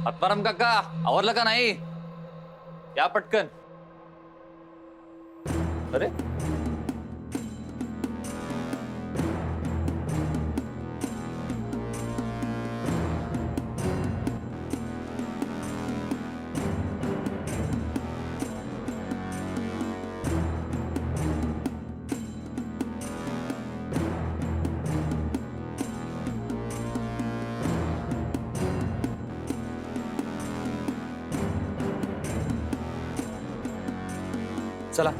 आत्माराम काका आवरलं का नाही? या पटकन. अरे चला.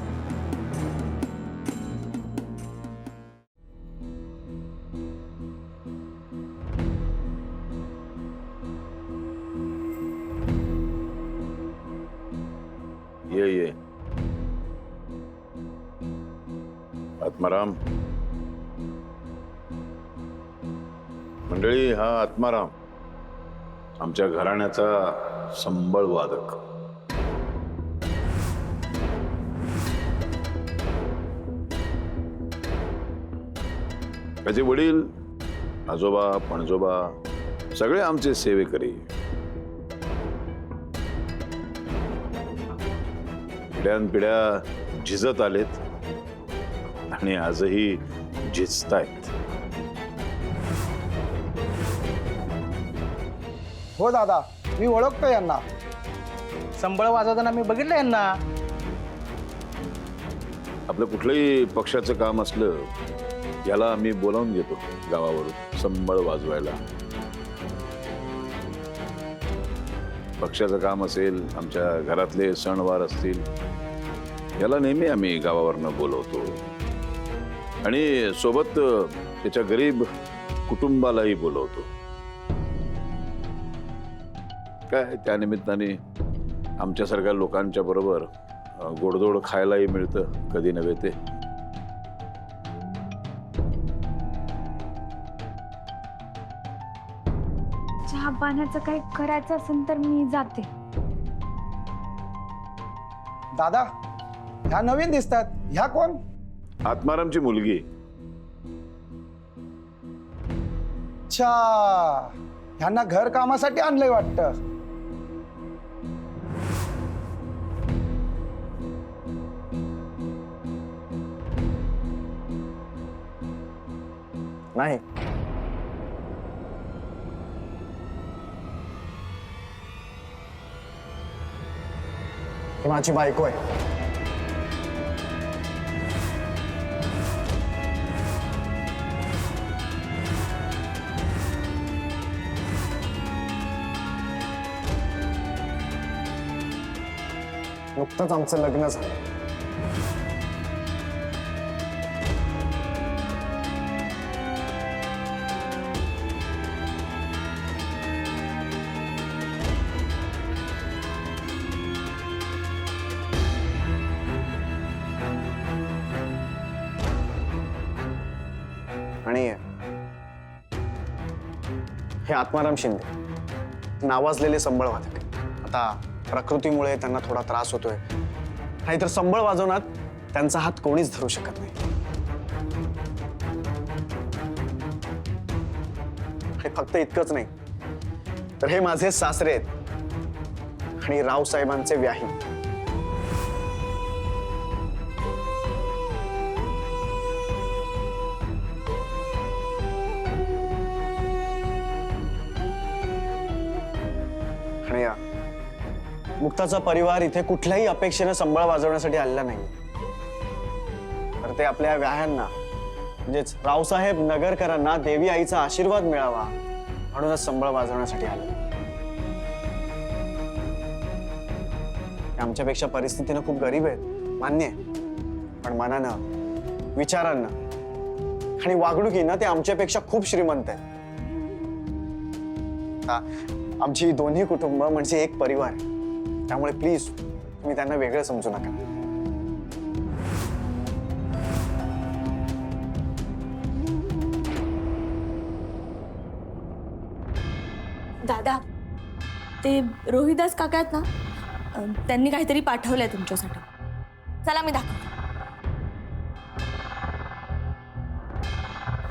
ये आत्माराम. मंडळी, हा आत्माराम आमच्या घराण्याचा संबळ वादक. त्याचे वडील, आजोबा, पणजोबा सगळे आमचे सेवेकरी. पिढ्यानपिढ्या झिजत आलेत आणि आजही झिजतायत. हो दादा, मी ओळखतो यांना. संबळ वाजवताना मी बघितलं यांना. आपलं कुठलंही पक्षाचं काम असलं याला आम्ही बोलावून घेतो गावावरून संबळ वाजवायला. पक्षाचं काम असेल, आमच्या घरातले सणवार असतील, याला नेहमी आम्ही गावावरनं बोलवतो आणि सोबत त्याच्या गरीब कुटुंबालाही बोलवतो. काय त्यानिमित्ताने आमच्यासारख्या लोकांच्या बरोबर गोडधोड खायलाही मिळतं कधी नव्हे ते. चहा पाण्याचं काही करायचं असेल तर मी जाते. दादा, ह्या नवीन दिसतात. ह्या कोण? आत्मारामची मुलगी. अच्छा, ह्यांना घर कामासाठी आणलंय वाटतं. नाही, ही माझी बायको आहे. नुकतंच आमचं लग्न झालं. आणि हे आत्माराम शिंदे नावाजलेले संबळ वादक. आता प्रकृतीमुळे त्यांना थोडा त्रास होतोय, नाहीतर संबळ वाजवण्यात त्यांचा हात कोणीच धरू शकत नाही. हे फक्त इतकंच नाही, तर हे माझे सासरे आहेत आणि रावसाहेबांचे व्याही. मुक्ताचा परिवार इथे कुठल्याही अपेक्षेने संबळ वाजवण्यासाठी आलेला नाही, तर ते आपल्या व्याह्यांना म्हणजेच रावसाहेब नगरकरांना देवी आईचा आशीर्वाद मिळावा म्हणूनच संबळ वाजवण्यासाठी आले. आमच्यापेक्षा परिस्थितीनं खूप गरीब आहेत, मान्य आहे, पण मनानं, विचारांना आणि वागणुकीनं ते आमच्यापेक्षा खूप श्रीमंत आहेत. आमची दोन्ही कुटुंब म्हणजे एक परिवार आहे, त्यामुळे प्लीज तुम्ही त्यांना वेगळं समजू नका. दादा, ते रोहिदास काका आहेत ना, त्यांनी काहीतरी पाठवलंय तुमच्यासाठी. चला मी दाखवते.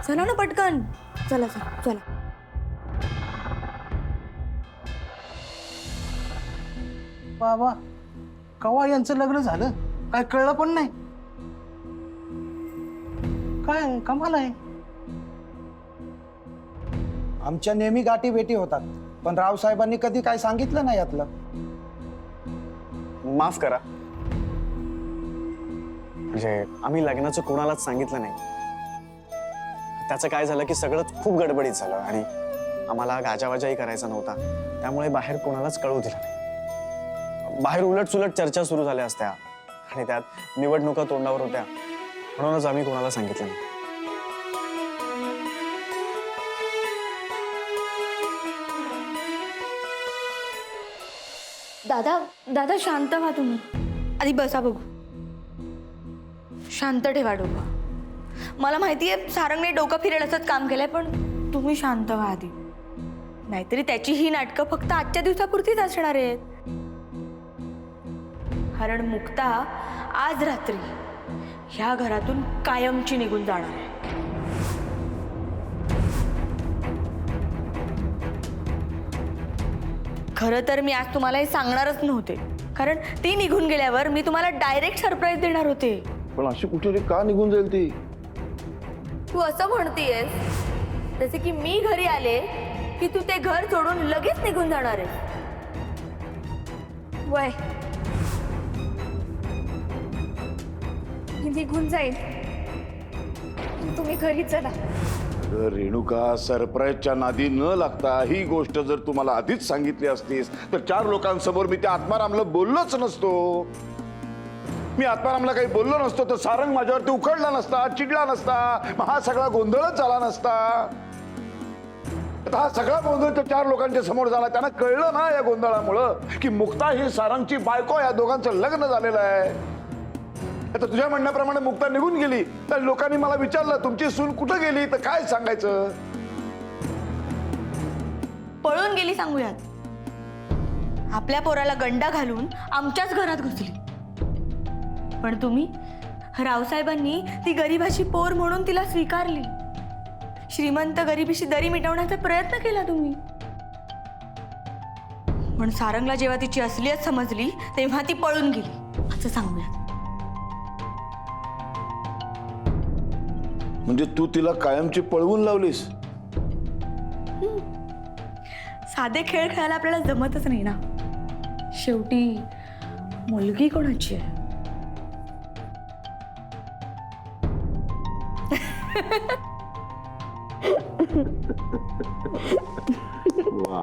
चला ना पटकन. चला चला चला. बाबा कवा यांचं लग्न झालं काय कळलं पण नाही. काय कमाल आहे. आमच्या नेहमी गाठी भेटी होतात, पण रावसाहेबांनी कधी काय सांगितलं नाही यातलं. माफ करा, म्हणजे आम्ही लग्नाचं कोणालाच सांगितलं नाही. त्याचं काय झालं की सगळं खूप गडबडीत झालं आणि आम्हाला गाजावाजाही करायचा नव्हता, त्यामुळे बाहेर कोणालाच कळू दिलं नाही. बाहेर उलट सुलट चर्चा सुरू झाल्या असत्या आणि त्यात निवडणुका तोंडावर होत्या, म्हणूनच आम्ही कोणाला सांगितलं नाही. दादा दादा शांत व्हा तुम्ही. आधी बसा बघू. शांत ठेवा डोकं. मला माहितीये सारंगने डोकं फिरेल असंच काम केलंय, पण तुम्ही शांत व्हा आधी. नाहीतरी त्याची ही नाटकं फक्त आजच्या दिवसापुरतीच असणार आहेत. कारण मुक्ता आज रात्री ह्या घरातून कायमची निघून जाणार आहे. खरं तर मी आज तुम्हाला हे सांगणारच नव्हते, कारण ती निघून गेल्यावर मी तुम्हाला डायरेक्ट सरप्राईज देणार होते. पण अशी कुठे का निघून जाईल ती? तू असं म्हणतीयस जसे की मी घरी आले की तू ते घर सोडून लगेच निघून जाणार आहे. वय मी निघून जाईल, तुम्ही घरी चला. अगं रेणुका, सरप्राईजच्या नादी न लागता ही गोष्ट जर तुम्हाला आधीच सांगितली असतीस तर 4 लोकांसमोर मी त्या आत्मारामला बोललोच नसतो. मी आत्मारामला काही बोललो नसतो तर सारंग माझ्यावरती उखडला नसता, चिडला नसता, मग हा सगळा गोंधळच झाला नसता. आता हा सगळा गोंधळ त्या 4 लोकांच्या समोर झाला. त्यांना कळलं ना या गोंधळामुळं की मुक्ता ही सारंगची बायको, या दोघांचं लग्न झालेलं आहे. आता तुझ्या म्हणण्याप्रमाणे मुक्ता निघून गेली तर लोकांनी मला विचारलं तुमची सून कुठं गेली, तर काय सांगायचं? पळून गेली सांगूयात. आपल्या पोराला गंडा घालून आमच्याच घरात घुसली. पण तुम्ही रावसाहेबांनी ती गरिबाची पोर म्हणून तिला स्वीकारली. श्रीमंत गरिबीशी दरी मिटवण्याचा प्रयत्न केला तुम्ही. पण सारंगला जेव्हा तिची असलियत समजली तेव्हा ती पळून गेली असं सांगूयात. म्हणजे तू तिला कायमची पळवून लावलीस? साधे खेळ खेळायला आपल्याला जमतच नाही ना. शेवटी मुलगी कोणाची आहे? वा